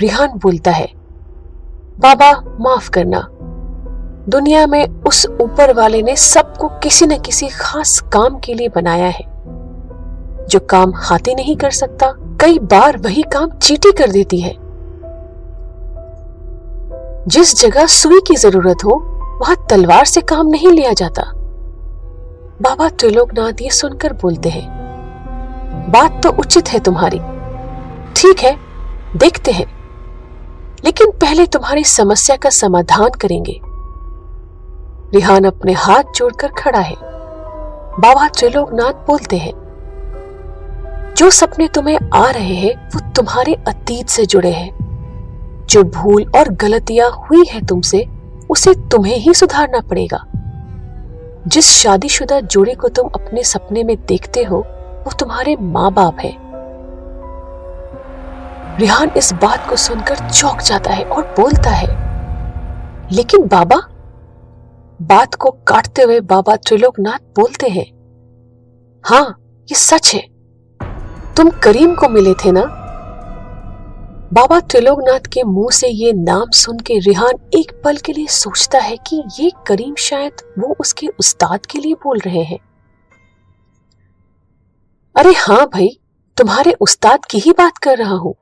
रिहान बोलता है, बाबा माफ करना, दुनिया में उस ऊपर वाले ने सबको किसी न किसी खास काम के लिए बनाया है। जो काम हाथी नहीं कर सकता, कई बार वही काम चींटी कर देती है। जिस जगह सुई की जरूरत हो वहां तलवार से काम नहीं लिया जाता। बाबा त्रिलोकनाथ ये सुनकर बोलते हैं, बात तो उचित है तुम्हारी, ठीक है देखते हैं, लेकिन पहले तुम्हारी समस्या का समाधान करेंगे। रिहान अपने हाथ जोड़कर खड़ा है। बाबा त्रिलोकनाथ बोलते हैं, जो सपने तुम्हें आ रहे हैं वो तुम्हारे अतीत से जुड़े हैं। जो भूल और गलतियां हुई है तुमसे, उसे तुम्हें ही सुधारना पड़ेगा। जिस शादीशुदा जोड़े को तुम अपने सपने में देखते हो वो तुम्हारे माँ बाप है। रिहान इस बात को सुनकर चौंक जाता है और बोलता है, लेकिन बाबा। बात को काटते हुए बाबा त्रिलोकनाथ बोलते हैं, हाँ ये सच है, तुम करीम को मिले थे ना। बाबा त्रिलोकनाथ के मुंह से ये नाम सुन के रिहान एक पल के लिए सोचता है कि ये करीम शायद वो उसके उस्ताद के लिए बोल रहे हैं। अरे हाँ भाई, तुम्हारे उस्ताद की ही बात कर रहा हूं।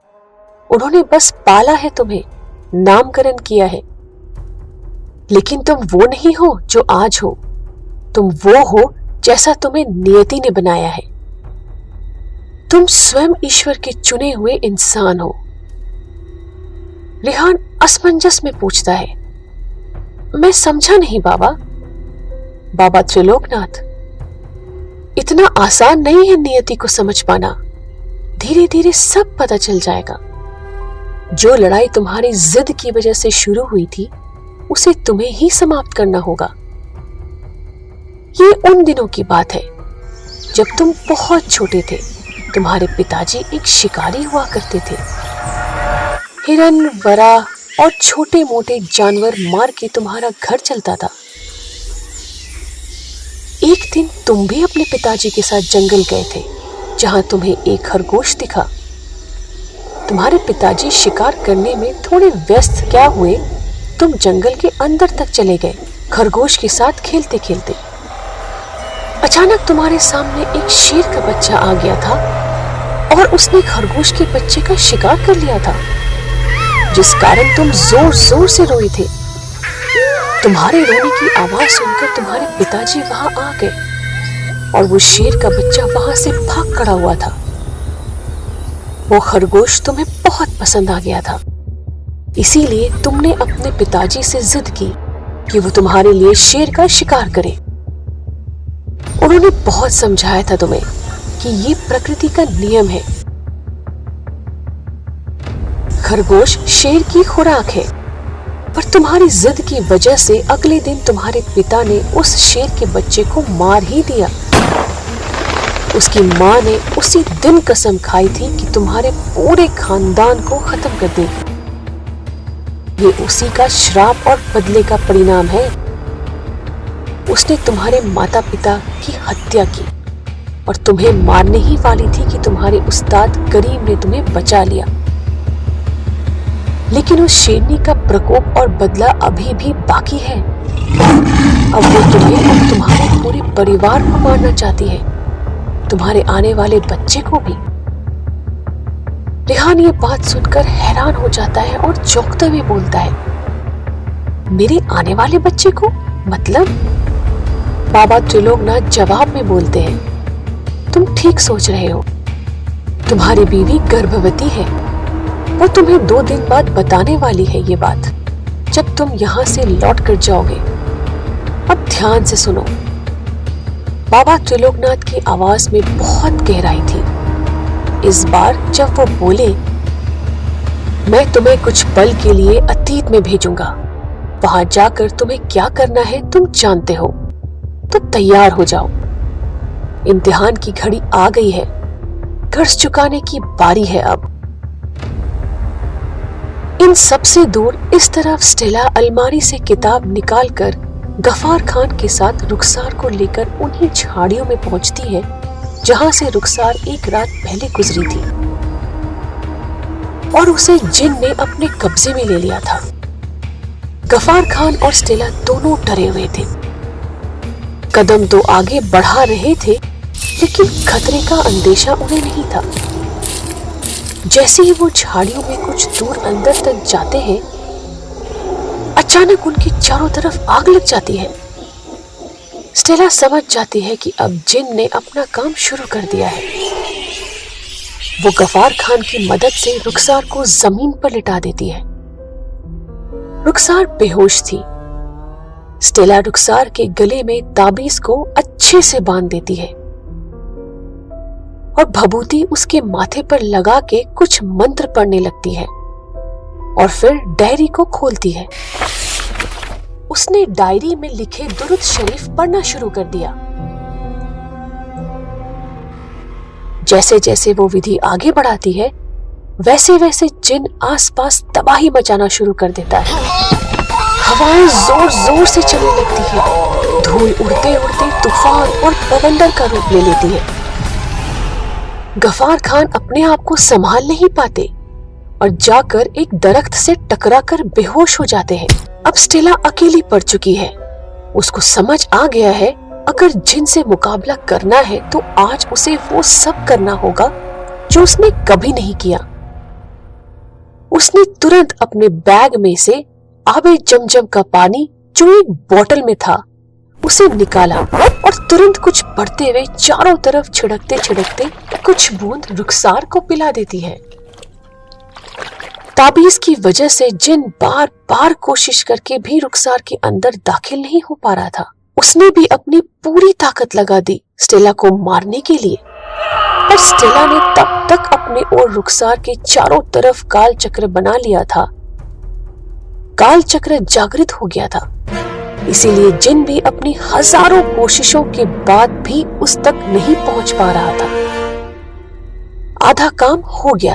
उन्होंने बस पाला है तुम्हें, नामकरण किया है, लेकिन तुम वो नहीं हो जो आज हो। तुम वो हो जैसा तुम्हें नियति ने बनाया है। तुम स्वयं ईश्वर के चुने हुए इंसान हो। रिहान असमंजस में पूछता है, मैं समझा नहीं बाबा। बाबा त्रिलोकनाथ, इतना आसान नहीं है नियति को समझ पाना, धीरे धीरे सब पता चल जाएगा। जो लड़ाई तुम्हारी जिद की वजह से शुरू हुई थी उसे तुम्हें ही समाप्त करना होगा। ये उन दिनों की बात है जब तुम बहुत छोटे थे। तुम्हारे पिताजी एक शिकारी हुआ करते थे। हिरन, वरा और छोटे मोटे जानवर मार के तुम्हारा घर चलता था। एक दिन तुम भी अपने पिताजी के साथ जंगल गए थे, जहां तुम्हें एक खरगोश दिखा। तुम्हारे पिताजी शिकार करने में थोड़े व्यस्त क्या हुए, तुम जंगल के अंदर तक चले गए खरगोश के साथ खेलते खेलते। अचानक तुम्हारे सामने एक शेर का बच्चा आ गया था और उसने खरगोश के बच्चे का शिकार कर लिया था, जिस कारण तुम जोर जोर से रोए थे। तुम्हारे रोने की आवाज सुनकर तुम्हारे पिताजी वहां आ गए और वो शेर का बच्चा वहां से भाग खड़ा हुआ था। वो खरगोश तुम्हें बहुत पसंद आ गया था, इसीलिए तुमने अपने पिताजी से जिद की कि वो तुम्हारे लिए शेर का शिकार करे। उन्होंने बहुत समझाया था तुम्हें कि ये प्रकृति का नियम है। खरगोश शेर की खुराक है, पर तुम्हारी जिद की वजह से अगले दिन तुम्हारे पिता ने उस शेर के बच्चे को मार ही दिया। उसकी माँ ने उसी दिन कसम खाई थी कि तुम्हारे पूरे खानदान को खत्म कर देगी। ये उसी का श्राप और बदले का परिणाम है। उसने तुम्हारे माता पिता की हत्या की और तुम्हें मारने ही वाली थी कि तुम्हारे उस्ताद करीम ने तुम्हें बचा लिया। लेकिन उस शेरनी का प्रकोप और बदला अभी भी बाकी है। अब वो तुम्हें और तुम्हारे पूरे परिवार को मारना चाहती है, तुम्हारे आने वाले बच्चे को भी। रिहान ये बात सुनकर हैरान हो जाता है और चौंकते हुए बोलता है, मेरे आने वाले बच्चे को मतलब? बाबा त्रिलोकनाथ जवाब में बोलते हैं, तुम ठीक सोच रहे हो। तुम्हारी बीवी गर्भवती है। वो तुम्हें 2 दिन बाद बताने वाली है ये बात, जब तुम यहाँ से लौट कर जाओगे। अब ध्यान से सुनो। बाबा त्रिलोकनाथ की आवाज में बहुत गहराई थी। इस बार जब वो बोले, मैं तुम्हें कुछ पल के लिए अतीत में भेजूंगा, वहां जाकर तुम्हें क्या करना है तुम जानते हो, तो तैयार हो जाओ। इम्तिहान की घड़ी आ गई है, कर्ज चुकाने की बारी है। अब इन सबसे दूर इस तरफ स्टेला अलमारी से किताब निकालकर गफार खान के साथ रुखसार को लेकर उन्हीं झाड़ियों में पहुंचती है जहां से रुखसार एक रात पहले गुजरी थी। और उसे जिन ने अपने कब्जे में ले लिया था। गफार खान और स्टेला दोनों डरे हुए थे। कदम तो आगे बढ़ा रहे थे, लेकिन खतरे का अंदेशा उन्हें नहीं था। जैसे ही वो झाड़ियों में कुछ दूर अंदर तक जाते हैं, अचानक उनकी चारों तरफ आग लग जाती है। स्टेला समझ जाती है कि अब जिन ने अपना काम शुरू कर दिया है। वो गफार खान की मदद से रुखसार को जमीन पर लिटा देती है। रुखसार बेहोश थी। स्टेला रुखसार के गले में ताबीज को अच्छे से बांध देती है और भभूति उसके माथे पर लगा के कुछ मंत्र पढ़ने लगती है और फिर डायरी को खोलती है। उसने डायरी में लिखे दुरूद शरीफ पढ़ना शुरू कर दिया। जैसे जैसे वो विधि आगे बढ़ाती है, वैसे वैसे जिन आसपास तबाही मचाना शुरू कर देता है। हवाएं जोर जोर से चलने लगती है। धूल उड़ते उड़ते तूफान और बवंडर का रूप ले लेती है। गफार खान अपने आप को संभाल नहीं पाते और जाकर एक दरख्त से टकराकर बेहोश हो जाते हैं। अब स्टेला अकेली पड़ चुकी है। उसको समझ आ गया है, अगर जिन से मुकाबला करना है तो आज उसे वो सब करना होगा जो उसने कभी नहीं किया। उसने तुरंत अपने बैग में से आबे जमजम का पानी, जो एक बोतल में था, उसे निकाला और तुरंत कुछ पड़ते हुए चारों तरफ छिड़कते छिड़कते कुछ बूंद रुखसार को पिला देती है। ताबीज की वजह से जिन बार बार कोशिश करके भी रुखसार के अंदर दाखिल नहीं हो पा रहा था। उसने भी अपनी पूरी ताकत लगा दी स्टेला को मारने के लिए, पर स्टेला ने तब तक अपने और रुखसार के चारों तरफ काल चक्र बना लिया था। काल चक्र जागृत हो गया था, इसीलिए जिन भी अपनी हजारों कोशिशों के बाद भी उस तक नहीं पहुंच पा रहा था। आधा काम हो गया,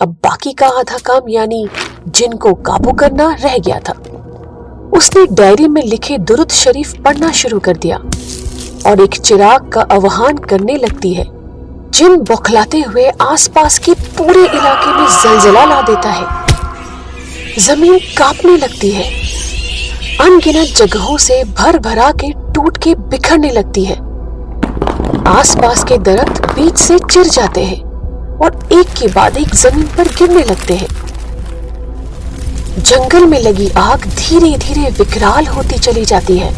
अब बाकी का आधा काम यानी जिन को काबू करना रह गया था। उसने डायरी में लिखे दुरूद शरीफ पढ़ना शुरू कर दिया और एक चिराग का आह्वान करने लगती है। जिन बौखलाते हुए आसपास के पूरे इलाके में जलजला ला देता है। जमीन कांपने लगती है। अनगिनत जगहों से भर भरा के टूट के बिखरने लगती है। आसपास के दरख्त बीच से चिर जाते हैं और एक के बाद एक जमीन पर गिरने लगते हैं। जंगल में लगी आग धीरे धीरे विकराल होती चली जाती है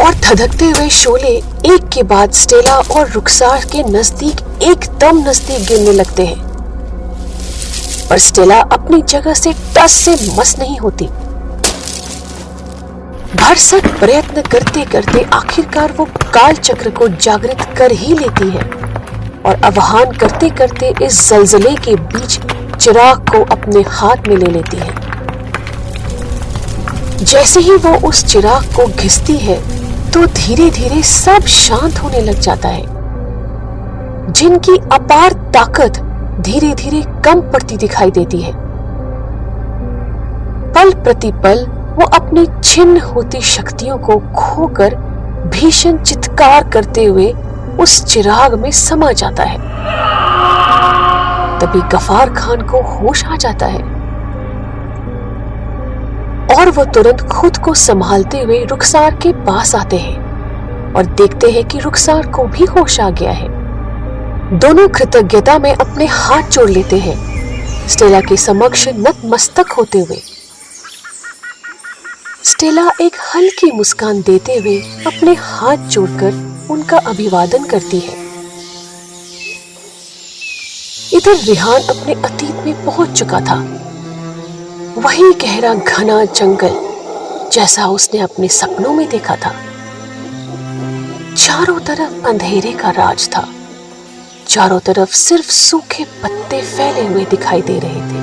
और धधकते हुए शोले एक के बाद स्टेला और रुखसार के नजदीक एकदम नजदीक गिरने लगते हैं। पर स्टेला अपनी जगह से टस से मस नहीं होती। भरसक प्रयत्न करते करते आखिरकार वो काल चक्र को जागृत कर ही लेती है और आह्वान करते करते इस जलजले के बीच चिराग को अपने हाथ में ले लेती है। जैसे ही वो उस चिराग को घिसती है तो धीरे धीरे सब शांत होने लग जाता है। जिनकी अपार ताकत धीरे धीरे कम पड़ती दिखाई देती है। पल प्रतिपल वो अपनी छिन्न होती शक्तियों को खोकर भीषण चित्कार करते हुए उस चिराग में समा जाता है। तभी गफार खान को होश आ जाता है और वो तुरंत खुद को संभालते हुए रुखसार के पास आते हैं और देखते हैं कि रुखसार को भी होश आ गया है। दोनों कृतज्ञता में अपने हाथ जोड़ लेते हैं, स्टेला के समक्ष नतमस्तक होते हुए। स्टेला एक हल्की मुस्कान देते हुए अपने हाथ जोड़कर उनका अभिवादन करती है। इधर रिहान अपने अतीत में पहुंच चुका था। वही गहरा घना जंगल जैसा उसने अपने सपनों में देखा था। चारों तरफ अंधेरे का राज था। चारों तरफ सिर्फ सूखे पत्ते फैले हुए दिखाई दे रहे थे,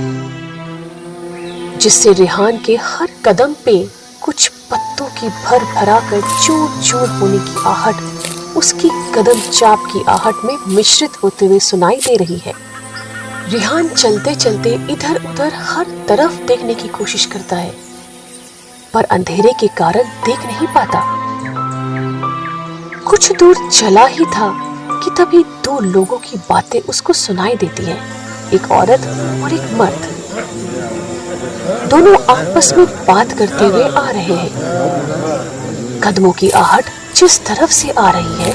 जिससे रिहान के हर कदम पे कुछ पत्तों की भर भरा कर चूर चूर होने की आहट उसकी कदम चाप की आहट में मिश्रित होते हुए सुनाई दे रही है। रिहान चलते चलते इधर उधर हर तरफ देखने की कोशिश करता है, पर अंधेरे के कारण देख नहीं पाता। कुछ दूर चला ही था कि तभी दो लोगों की बातें उसको सुनाई देती हैं। एक औरत और एक मर्द दोनों आपस में बात करते हुए आ रहे हैं। कदमों की आहट जिस तरफ से आ रही है,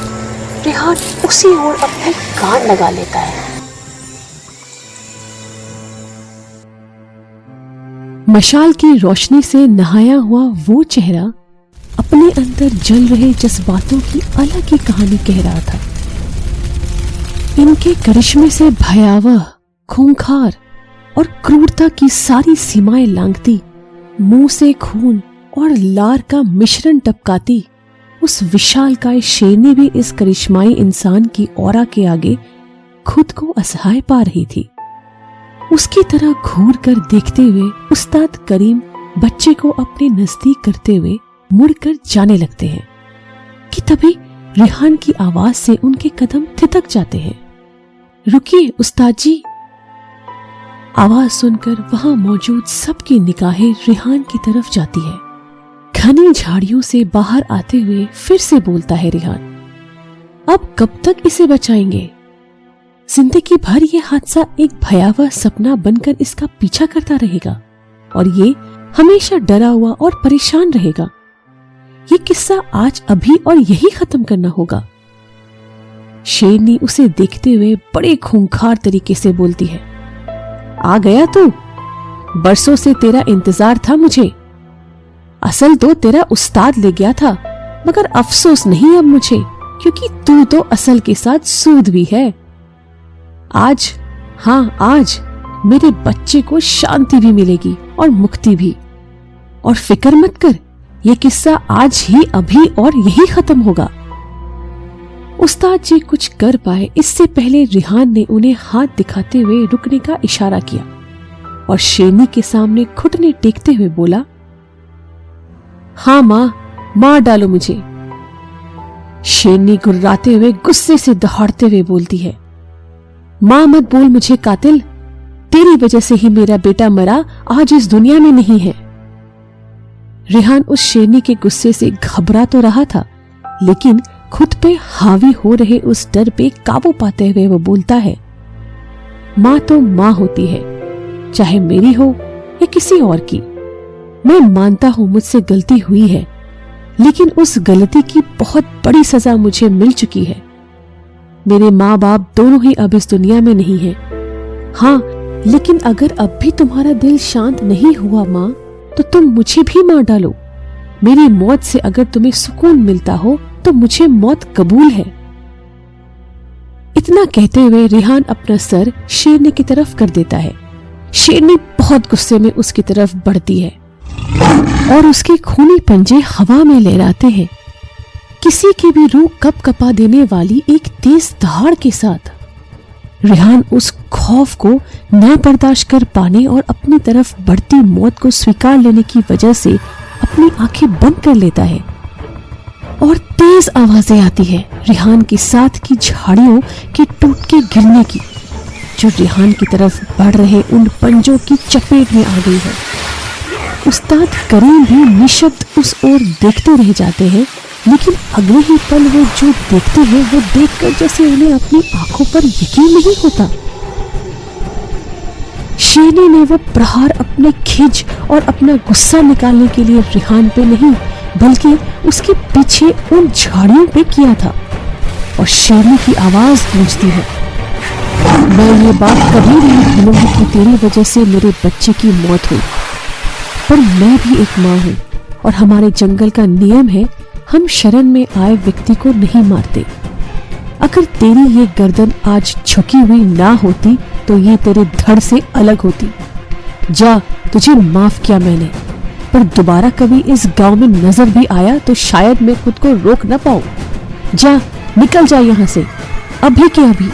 रेहान उसी ओर अपने कान लगा लेता है। मशाल की रोशनी से नहाया हुआ वो चेहरा अपने अंदर जल रहे जज्बातों की अलग ही कहानी कह रहा था। इनके करिश्मे से भयावह, खूंखार और क्रूरता की सारी सीमाएं लांघती, मुंह से खून और लार का मिश्रण टपकाती उस विशालकाय शेरनी भी इस करिश्माई इंसान की औरा के आगे खुद को असहाय पा रही थी। उसकी तरह घूर कर देखते हुए उस्ताद करीम बच्चे को अपने नजदीक करते हुए मुड़कर जाने लगते हैं कि तभी रेहान की आवाज से उनके कदम थितक जाते हैं। रुकिए उस्ताद जी। आवाज सुनकर वहां मौजूद सबकी निगाहें रेहान की तरफ जाती है। घनी झाड़ियों से बाहर आते हुए फिर से बोलता है रेहान, अब कब तक इसे बचाएंगे? जिंदगी भर ये हादसा एक भयावह सपना बनकर इसका पीछा करता रहेगा और ये हमेशा डरा हुआ और परेशान रहेगा। ये किस्सा आज अभी और यही खत्म करना होगा। शेरनी उसे देखते हुए बड़े खूंखार तरीके से बोलती है, आ गया तू? बरसों से तेरा इंतजार था मुझे। असल तो तेरा उस्ताद ले गया था, मगर अफसोस नहीं अब मुझे, क्योंकि तू तो असल के साथ सूद भी है। आज, हाँ आज मेरे बच्चे को शांति भी मिलेगी और मुक्ति भी। और फिक्र मत कर, ये किस्सा आज ही अभी और यही खत्म होगा। उस्ताद जी कुछ कर पाए इससे पहले रेहान ने उन्हें हाथ दिखाते हुए रुकने का इशारा किया और शेरनी के सामने घुटने टेकते हुए बोला, हाँ माँ, मार डालो मुझे। शेरनी गुर्राते हुए गुस्से से दहाड़ते हुए बोलती है, माँ मत बोल मुझे कातिल, तेरी वजह से ही मेरा बेटा मरा, आज इस दुनिया में नहीं है। रेहान उस शेरनी के गुस्से से घबरा तो रहा था, लेकिन खुद पे हावी हो रहे उस डर पे काबू पाते हुए वो बोलता है, माँ तो माँ होती है, चाहे मेरी हो या किसी और की। मैं मानता हूं मुझसे गलती हुई है, लेकिन उस गलती की बहुत बड़ी सजा मुझे मिल चुकी है। मेरे माँ बाप दोनों ही अब इस दुनिया में नहीं हैं। हाँ, लेकिन अगर अब भी तुम्हारा दिल शांत नहीं हुआ माँ, तो तुम मुझे भी मार डालो। मेरी मौत से अगर तुम्हें सुकून मिलता हो तो मुझे मौत कबूल है। इतना कहते हुए रेहान अपना सर शेरनी की तरफ कर देता है। शेरनी बहुत गुस्से में उसकी तरफ बढ़ती है और उसके खूनी पंजे हवा में लहराते हैं, किसी की भी रूह कप कपा देने वाली एक तेज दहाड़ के साथ। रेहान उस खौफ को ना बर्दाश्त कर पाने और अपनी तरफ बढ़ती मौत को स्वीकार लेने की वजह से अपनी आंखें बंद कर लेता है और तेज आवाजें आती है रेहान के साथ की झाड़ियों के टूट के गिरने की, जो रेहान की तरफ बढ़ रहे उन पंजों की चपेट में आ गई है। उस्ताद करीम भी निशब्द उस ओर देखते रह जाते हैं, लेकिन अगले ही पल वो जो देखते हैं वो देखकर जैसे उन्हें अपनी आंखों पर यकीन नहीं होता। शेरनी ने वो प्रहार अपने खिज और अपना गुस्सा निकालने के लिए रेहान पे नहीं, बल्कि उसके पीछे उन झाड़ियों पे किया था। और शेरनी की आवाज गूंजती है, मैं ये बात कभी नहीं भूलूंगी कि तेरी वजह से मेरे बच्चे की मौत हुई, पर मैं भी एक माँ हूँ और हमारे जंगल का नियम है, हम शरण में आए व्यक्ति को नहीं मारते। अगर तेरी ये गर्दन आज झुकी हुई ना होती तो ये तेरे धड़ से अलग होती। जा, तुझे माफ किया मैंने, पर दोबारा कभी इस गांव में नजर भी आया तो शायद मैं खुद को रोक न पाऊं। जा, निकल जा यहाँ से, अभी के अभी।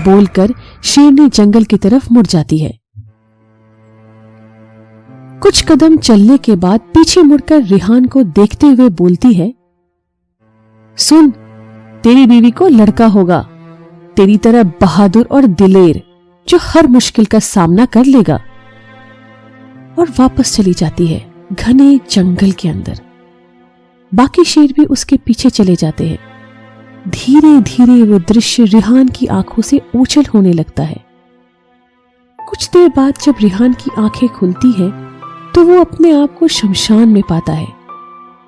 बोलकर शेरनी जंगल की तरफ मुड़ जाती है। कुछ कदम चलने के बाद पीछे मुड़कर रेहान को देखते हुए बोलती है, सुन, तेरी बीवी को लड़का होगा, तेरी तरह बहादुर और दिलेर, जो हर मुश्किल का सामना कर लेगा। और वापस चली जाती है घने जंगल के अंदर। बाकी शेर भी उसके पीछे चले जाते हैं। धीरे धीरे वो दृश्य रेहान की आंखों से ओझल होने लगता है कुछ देर बाद जब रिहान की आंखें खुलती हैं तो वो अपने आप को शमशान में पाता है,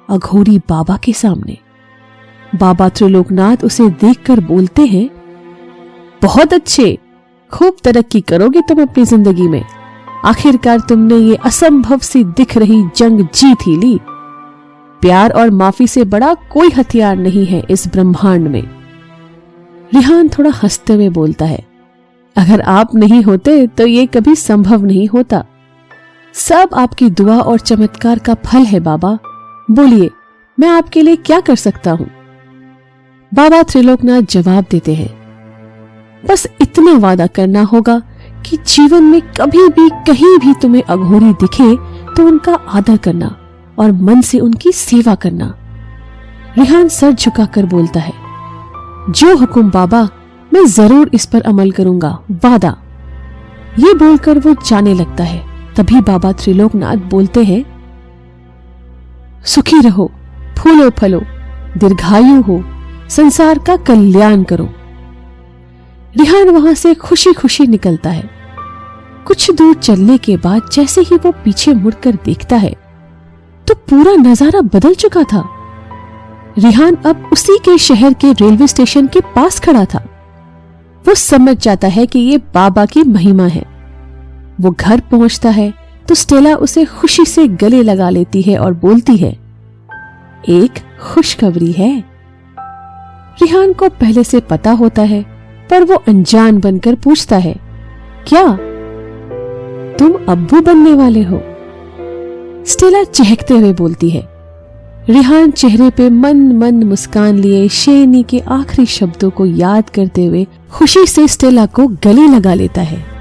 अघोरी बाबा के सामने। बाबा त्रिलोकनाथ उसे देखकर बोलते हैं, बहुत अच्छे, खूब तरक्की करोगे तुम अपनी जिंदगी में। आखिरकार तुमने ये असंभव सी दिख रही जंग जीत ही ली। प्यार और माफी से बड़ा कोई हथियार नहीं है इस ब्रह्मांड में। रिहान थोड़ा हंसते हुए बोलता है, अगर आप नहीं होते तो ये कभी संभव नहीं होता। सब आपकी दुआ और चमत्कार का फल है बाबा। बोलिए, मैं आपके लिए क्या कर सकता हूं? बाबा त्रिलोकनाथ जवाब देते हैं, बस इतना वादा करना होगा कि जीवन में कभी भी कहीं भी तुम्हें अघोरी दिखे तो उनका आदर करना और मन से उनकी सेवा करना। रिहान सर झुकाकर बोलता है, जो हुक्म बाबा, मैं जरूर इस पर अमल करूंगा, वादा। ये बोलकर वो जाने लगता है। तभी बाबा त्रिलोकनाथ बोलते हैं, सुखी रहो, फूलो फलो, दीर्घायु हो, संसार का कल्याण करो। रिहान वहां से खुशी खुशी निकलता है। कुछ दूर चलने के बाद जैसे ही वो पीछे मुड़कर देखता है तो पूरा नजारा बदल चुका था। रिहान अब उसी के शहर के रेलवे स्टेशन के पास खड़ा था। वो समझ जाता है कि ये बाबा की महिमा है। वो घर पहुंचता है तो स्टेला उसे खुशी से गले लगा लेती है और बोलती है, एक खुशखबरी है। रिहान को पहले से पता होता है, पर वो अनजान बनकर पूछता है, क्या तुम अब्बू बनने वाले हो? स्टेला चहकते हुए बोलती है। रिहान चेहरे पे मन मन मुस्कान लिए शेरनी के आखिरी शब्दों को याद करते हुए खुशी से स्टेला को गले लगा लेता है।